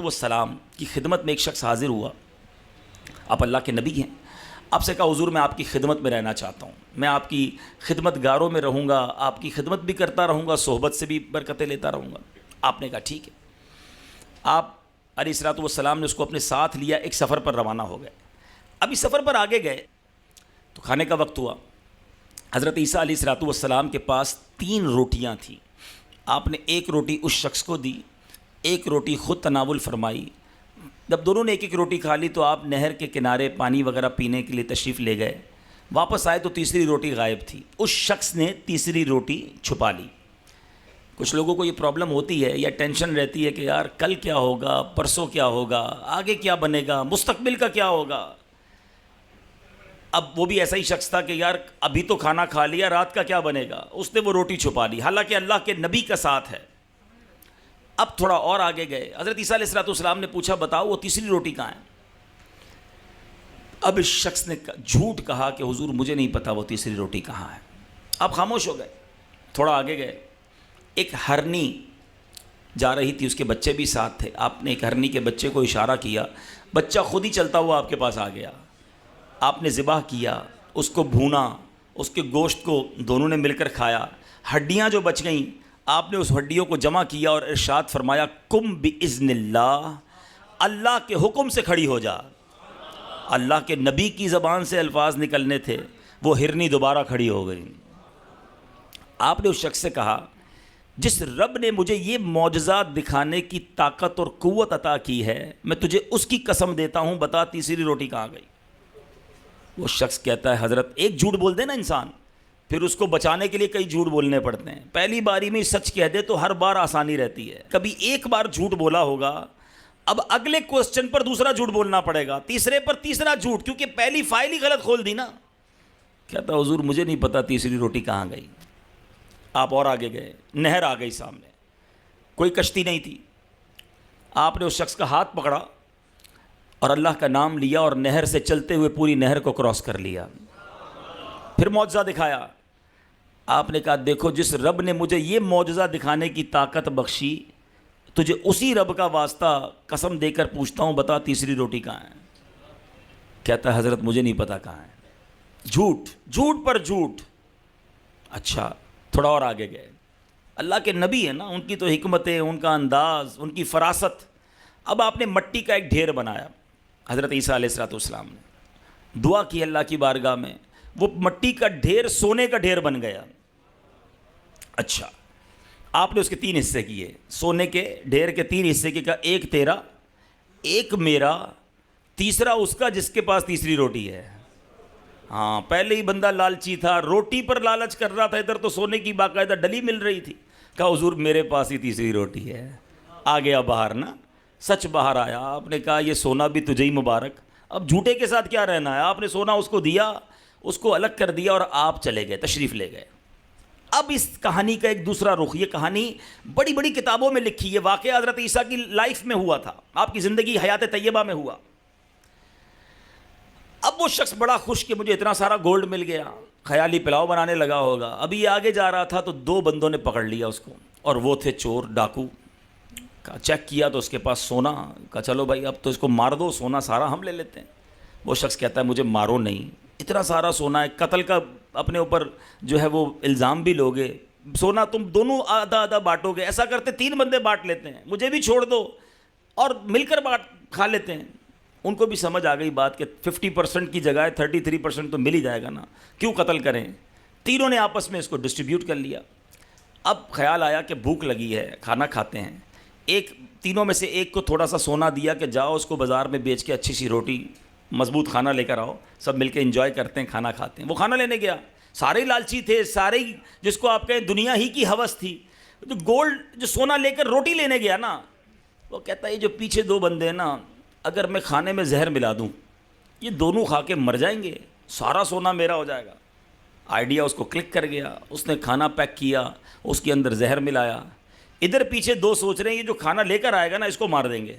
والسلام کی خدمت میں ایک شخص حاضر ہوا. آپ اللہ کے نبی ہیں. آپ سے کہا حضور میں آپ کی خدمت میں رہنا چاہتا ہوں, میں آپ کی خدمت گاروں میں رہوں گا, آپ کی خدمت بھی کرتا رہوں گا, صحبت سے بھی برکتیں لیتا رہوں گا. آپ نے کہا ٹھیک ہے. آپ علیہ الصلوۃ والسلام نے اس کو اپنے ساتھ لیا, ایک سفر پر روانہ ہو گئے. ابھی سفر پر آگے گئے تو کھانے کا وقت ہوا. حضرت عیسیٰ علیہ الصلوۃ والسلام کے پاس 3 روٹیاں تھیں. آپ نے ایک روٹی اس شخص کو دی, ایک روٹی خود تناول فرمائی. جب دونوں نے ایک ایک روٹی کھا لی تو آپ نہر کے کنارے پانی وغیرہ پینے کے لیے تشریف لے گئے. واپس آئے تو تیسری روٹی غائب تھی. اس شخص نے تیسری روٹی چھپا لی. کچھ لوگوں کو یہ پرابلم ہوتی ہے یا ٹینشن رہتی ہے کہ یار کل کیا ہوگا, پرسوں کیا ہوگا, آگے کیا بنے گا, مستقبل کا کیا ہوگا. اب وہ بھی ایسا ہی شخص تھا کہ یار ابھی تو کھانا کھا لیا, رات کا کیا بنے گا. اس نے وہ روٹی چھپا لی, حالانکہ اللہ کے نبی کا ساتھ ہے. اب تھوڑا اور آگے گئے. حضرت عیسیٰ علیہ الصلوۃ والسلام نے پوچھا بتاؤ وہ تیسری روٹی کہاں ہے. اب اس شخص نے جھوٹ کہا کہ حضور مجھے نہیں پتا وہ تیسری روٹی کہاں ہے. آپ خاموش ہو گئے. تھوڑا آگے گئے. ایک ہرنی جا رہی تھی, اس کے بچے بھی ساتھ تھے. آپ نے ایک ہرنی کے بچے کو اشارہ کیا, بچہ خود ہی چلتا ہوا آپ کے پاس آ گیا. آپ نے ذبح کیا, اس کو بھونا, اس کے گوشت کو دونوں نے مل کر کھایا. ہڈیاں جو بچ گئیں آپ نے اس ہڈیوں کو جمع کیا اور ارشاد فرمایا قم باذن اللہ, اللہ کے حکم سے کھڑی ہو جا. اللہ کے نبی کی زبان سے الفاظ نکلنے تھے, وہ ہرنی دوبارہ کھڑی ہو گئی. آپ نے اس شخص سے کہا جس رب نے مجھے یہ معجزات دکھانے کی طاقت اور قوت عطا کی ہے میں تجھے اس کی قسم دیتا ہوں, بتا تیسری روٹی کہاں گئی. وہ شخص کہتا ہے حضرت ایک جھوٹ بول دے نا انسان, پھر اس کو بچانے کے لیے کئی جھوٹ بولنے پڑتے ہیں. پہلی باری میں سچ کہہ دے تو ہر بار آسانی رہتی ہے. کبھی ایک بار جھوٹ بولا ہوگا, اب اگلے کوسچن پر دوسرا جھوٹ بولنا پڑے گا, تیسرے پر تیسرا جھوٹ, کیونکہ پہلی فائل ہی غلط کھول دی نا. کہتا حضور مجھے نہیں پتا تیسری روٹی کہاں گئی. آپ اور آگے گئے. نہر آ گئی سامنے, کوئی کشتی نہیں تھی. آپ نے اس شخص کا ہاتھ پکڑا اور اللہ کا نام لیا اور نہر سے چلتے ہوئے پوری نہر کو کراس کر لیا. پھر معجزہ دکھایا. آپ نے کہا دیکھو جس رب نے مجھے یہ معجزہ دکھانے کی طاقت بخشی, تجھے اسی رب کا واسطہ قسم دے کر پوچھتا ہوں بتا تیسری روٹی کہاں ہے. کہتا ہے حضرت مجھے نہیں پتا کہاں ہے. جھوٹ, جھوٹ پر جھوٹ. اچھا تھوڑا اور آگے گئے. اللہ کے نبی ہیں نا, ان کی تو حکمتیں, ان کا انداز, ان کی فراست. اب آپ نے مٹی کا ایک ڈھیر بنایا. حضرت عیسیٰ علیہ الصلوۃ والسلام نے دعا کی اللہ کی بارگاہ میں, وہ مٹی کا ڈھیر سونے کا ڈھیر بن گیا. اچھا آپ نے اس کے 3 حصے کیے, سونے کے ڈھیر کے 3 حصے کیے. ایک تیرا, ایک میرا, تیسرا اس کا جس کے پاس تیسری روٹی ہے. ہاں پہلے ہی بندہ لالچی تھا, روٹی پر لالچ کر رہا تھا, ادھر تو سونے کی باقاعدہ ڈلی مل رہی تھی. کہا حضور میرے پاس ہی تیسری روٹی ہے. آ گیا باہر نا, سچ باہر آیا. آپ نے کہا یہ سونا بھی تجھے ہی مبارک, اب جھوٹے کے ساتھ کیا رہنا ہے. آپ نے سونا اس کو دیا, اس کو الگ کر دیا اور آپ چلے گئے, تشریف لے گئے. اب اس کہانی کا ایک دوسرا رخ, یہ کہانی بڑی بڑی کتابوں میں لکھی, یہ واقعہ حضرت عیسیٰ کی لائف میں ہوا تھا, آپ کی زندگی حیات طیبہ میں ہوا. اب وہ شخص بڑا خوش کہ مجھے اتنا سارا گولڈ مل گیا, خیالی پلاؤ بنانے لگا ہوگا. ابھی آگے جا رہا تھا تو 2 بندوں نے پکڑ لیا اس کو, اور وہ تھے چور, ڈاکو. کہا چیک کیا تو اس کے پاس سونا. کہا چلو بھائی اب تو اس کو مار دو, سونا سارا ہم لے لیتے ہیں. وہ شخص کہتا ہے مجھے مارو نہیں, اتنا سارا سونا ہے, قتل کا اپنے اوپر جو ہے وہ الزام بھی لوگے, سونا تم دونوں آدھا آدھا بانٹو گے, ایسا کرتے 3 بندے بانٹ لیتے ہیں, مجھے بھی چھوڑ دو اور مل کر کھا لیتے ہیں. ان کو بھی سمجھ آ گئی بات کہ 50% کی جگہ 33% تو مل ہی جائے گا نا, کیوں قتل کریں. تینوں نے آپس میں اس کو ڈسٹریبیوٹ کر لیا. اب خیال آیا کہ بھوک لگی ہے, کھانا کھاتے ہیں. ایک تینوں میں سے ایک کو تھوڑا سا سونا دیا کہ جاؤ اس کو بازار میں بیچ کے اچھی سی روٹی مضبوط کھانا لے کر آؤ, سب مل کے انجوائے کرتے ہیں, کھانا کھاتے ہیں. وہ کھانا لینے گیا, سارے لالچی تھے, سارے جس کو آپ کہیں دنیا ہی کی ہوس تھی. جو گولڈ جو سونا لے کر روٹی لینے گیا نا, وہ کہتا ہے یہ جو پیچھے 2 بندے ہیں نا, اگر میں کھانے میں زہر ملا دوں یہ دونوں کھا کے مر جائیں گے, سارا سونا میرا ہو جائے گا. آئیڈیا اس کو کلک کر گیا, اس نے کھانا پیک کیا, اس کے اندر زہر ملایا. ادھر پیچھے 2 سوچ رہے ہیں یہ جو کھانا لے کر آئے گا نا اس کو مار دیں گے,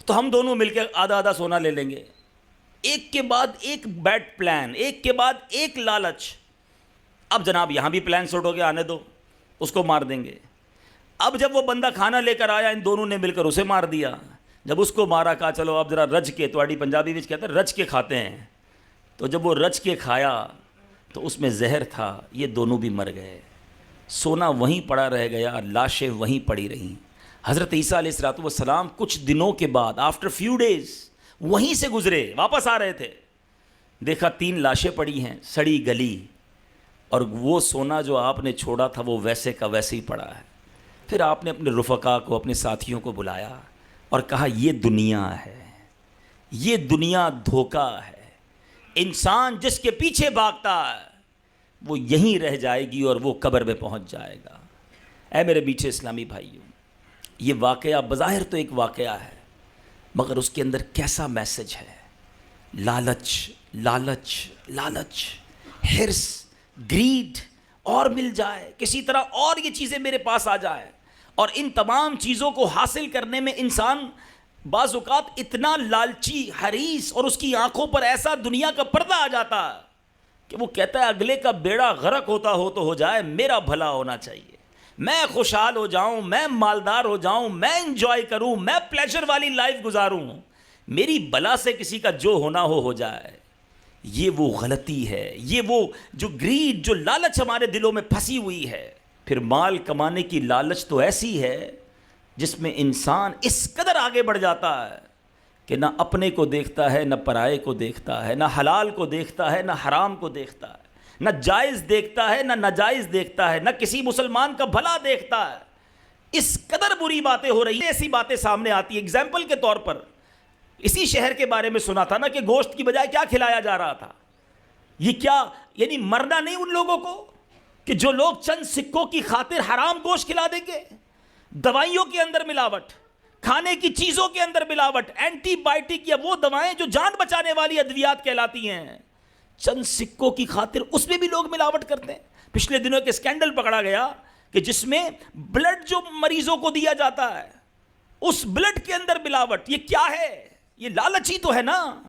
تو ہم دونوں مل کے آدھا آدھا سونا لے لیں گے. ایک کے بعد ایک بیڈ پلان, ایک کے بعد ایک لالچ. اب جناب یہاں بھی پلان سوٹ ہو گیا, آنے دو, اس کو مار دیں گے. اب جب وہ بندہ کھانا لے کر آیا, ان دونوں نے مل کر اسے مار دیا. جب اس کو مارا کہا چلو اب ذرا رج کے، تواڑی پنجابی وچ کہتے ہیں رج کے کھاتے ہیں، تو جب وہ رج کے کھایا تو اس میں زہر تھا، یہ دونوں بھی مر گئے، سونا وہیں پڑا رہ گیا، لاشیں وہیں پڑی رہیں۔ حضرت عیسیٰ علیہ السلام کچھ دنوں کے بعد آفٹر فیو ڈیز وہیں سے گزرے، واپس آ رہے تھے، دیکھا 3 لاشیں پڑی ہیں سڑی گلی، اور وہ سونا جو آپ نے چھوڑا تھا وہ ویسے کا ویسے ہی پڑا ہے۔ پھر آپ نے اپنے رفقا کو، اپنے ساتھیوں کو بلایا اور کہا یہ دنیا ہے، یہ دنیا دھوکہ ہے، انسان جس کے پیچھے بھاگتا ہے وہ یہیں رہ جائے گی اور وہ قبر میں پہنچ جائے گا۔ اے میرے میٹھے اسلامی بھائیوں، یہ واقعہ بظاہر تو ایک واقعہ ہے، مگر اس کے اندر کیسا میسج ہے؟ لالچ لالچ لالچ، حرص، گریڈ، اور مل جائے کسی طرح، اور یہ چیزیں میرے پاس آ جائے، اور ان تمام چیزوں کو حاصل کرنے میں انسان بعض اوقات اتنا لالچی، حریص، اور اس کی آنکھوں پر ایسا دنیا کا پردہ آ جاتا ہے کہ وہ کہتا ہے اگلے کا بیڑا غرق ہوتا ہو تو ہو جائے، میرا بھلا ہونا چاہیے، میں خوشحال ہو جاؤں، میں مالدار ہو جاؤں، میں انجوائے کروں، میں پلیجر والی لائف گزاروں، میری بلا سے کسی کا جو ہونا ہو جائے۔ یہ وہ غلطی ہے، یہ وہ جو گریڈ، جو لالچ ہمارے دلوں میں پھنسی ہوئی ہے۔ پھر مال کمانے کی لالچ تو ایسی ہے جس میں انسان اس قدر آگے بڑھ جاتا ہے کہ نہ اپنے کو دیکھتا ہے، نہ پرائے کو دیکھتا ہے، نہ حلال کو دیکھتا ہے، نہ حرام کو دیکھتا ہے، نہ جائز دیکھتا ہے، نہ ناجائز دیکھتا ہے، نہ کسی مسلمان کا بھلا دیکھتا ہے۔ اس قدر بری باتیں ہو رہی ہیں، ایسی باتیں سامنے آتی ہیں۔ اگزامپل کے طور پر اسی شہر کے بارے میں سنا تھا نا کہ گوشت کی بجائے کیا کھلایا جا رہا تھا؟ یہ کیا یعنی مرنا نہیں ان لوگوں کو کہ جو لوگ چند سکوں کی خاطر حرام گوشت کھلا دیں گے؟ دوائیوں کے اندر ملاوٹ، کھانے کی چیزوں کے اندر ملاوٹ، اینٹی بائیوٹک یا وہ دوائیں جو جان بچانے والی ادویات کہلاتی ہیں، چند سکوں کی خاطر اس میں بھی لوگ ملاوٹ کرتے ہیں۔ پچھلے دنوں کے اسکینڈل پکڑا گیا کہ جس میں بلڈ جو مریضوں کو دیا جاتا ہے، اس بلڈ کے اندر ملاوٹ، یہ کیا ہے؟ یہ لالچ ہی تو ہے نا۔